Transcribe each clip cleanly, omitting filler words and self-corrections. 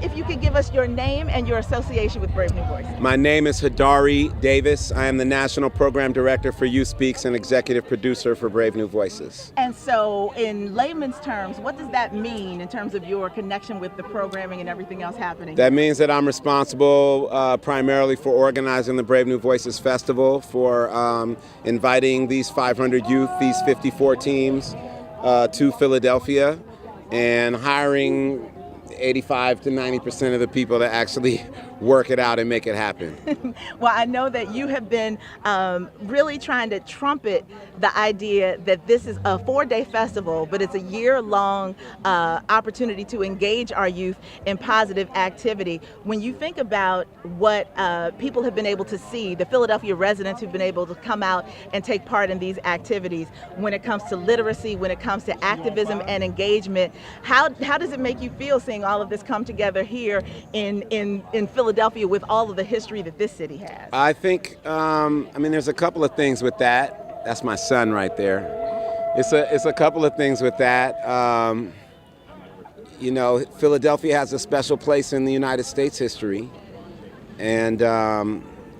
if you could give us your name and your association with Brave New Voices. My name is Hodari Davis. I am the National Program Director for Youth Speaks and Executive Producer for Brave New Voices. And so in layman's terms, what does that mean in terms of your connection with the programming and everything else happening? That means that I'm responsible primarily for organizing the Brave New Voices Festival, for inviting these 500 youth, these 54 teams to Philadelphia, and hiring 85 to 90% of the people that actually work it out and make it happen. Well, I know that you have been really trying to trumpet the idea that this is a 4-day festival, but it's a year-long opportunity to engage our youth in positive activity. When you think about what people have been able to see, the Philadelphia residents who've been able to come out and take part in these activities, when it comes to literacy, when it comes to activism and engagement, how does it make you feel seeing all of this come together here in Philadelphia with all of the history that this city has? I think, there's a couple of things with that. That's my son right there. It's a couple of things with that. Philadelphia has a special place in the United States history, and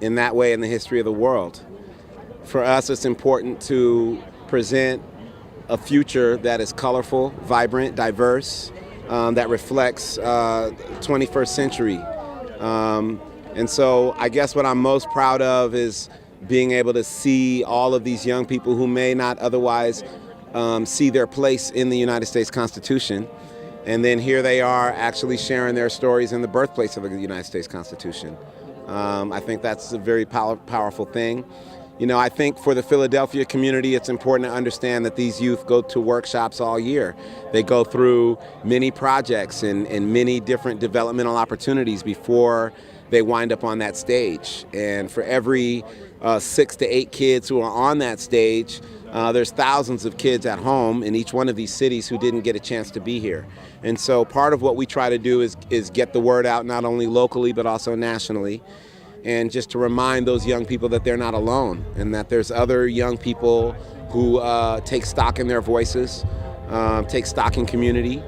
in that way in the history of the world. For us, it's important to present a future that is colorful, vibrant, diverse, that reflects 21st century. And so I guess what I'm most proud of is being able to see all of these young people who may not otherwise see their place in the United States Constitution. And then here they are actually sharing their stories in the birthplace of the United States Constitution. I think that's a very powerful thing. I think for the Philadelphia community, it's important to understand that these youth go to workshops all year. They go through many projects and many different developmental opportunities before they wind up on that stage. And for every 6 to 8 kids who are on that stage, there's thousands of kids at home in each one of these cities who didn't get a chance to be here. And so part of what we try to do is get the word out not only locally but also nationally, and just to remind those young people that they're not alone and that there's other young people who take stock in their voices, take stock in community,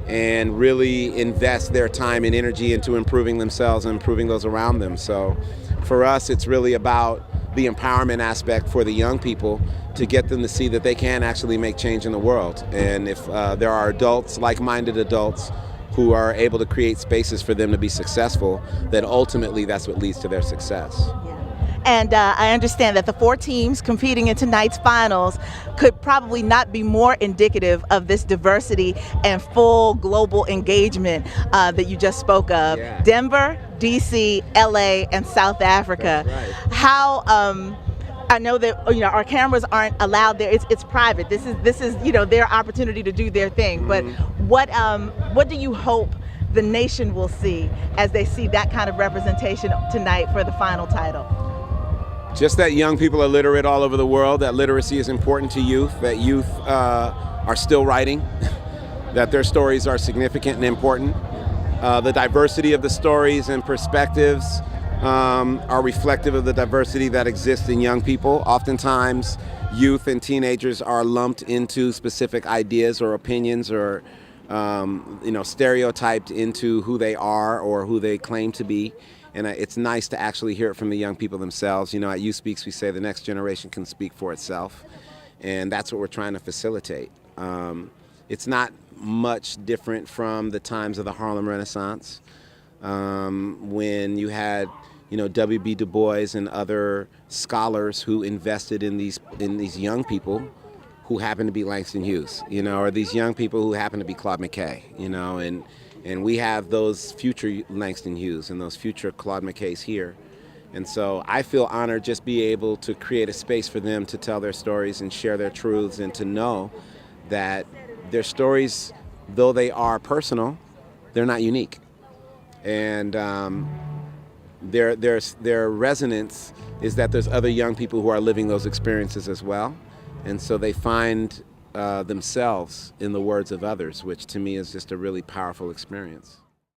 and really invest their time and energy into improving themselves and improving those around them. So for us, it's really about the empowerment aspect for the young people to get them to see that they can actually make change in the world. And if there are adults, like-minded adults, who are able to create spaces for them to be successful, then ultimately that's what leads to their success. Yeah. And I understand that the 4 teams competing in tonight's finals could probably not be more indicative of this diversity and full global engagement that you just spoke of. Yeah. Denver, DC, LA, and South Africa. That's right. How I know that our cameras aren't allowed there. It's private. This is their opportunity to do their thing. But what do you hope the nation will see as they see that kind of representation tonight for the final title? Just that young people are literate all over the world, that literacy is important to youth, that youth are still writing, that their stories are significant and important. The diversity of the stories and perspectives are reflective of the diversity that exists in young people. Oftentimes, youth and teenagers are lumped into specific ideas or opinions or stereotyped into who they are or who they claim to be. And it's nice to actually hear it from the young people themselves. At Youth Speaks, we say the next generation can speak for itself. And that's what we're trying to facilitate. It's not much different from the times of the Harlem Renaissance, when you had W.B. Du Bois and other scholars who invested in these young people who happen to be Langston Hughes, or these young people who happen to be Claude McKay, and we have those future Langston Hughes and those future Claude McKays here. And so I feel honored just be able to create a space for them to tell their stories and share their truths and to know that their stories, though they are personal, they're not unique. And their resonance is that there's other young people who are living those experiences as well. And so they find themselves in the words of others, which to me is just a really powerful experience.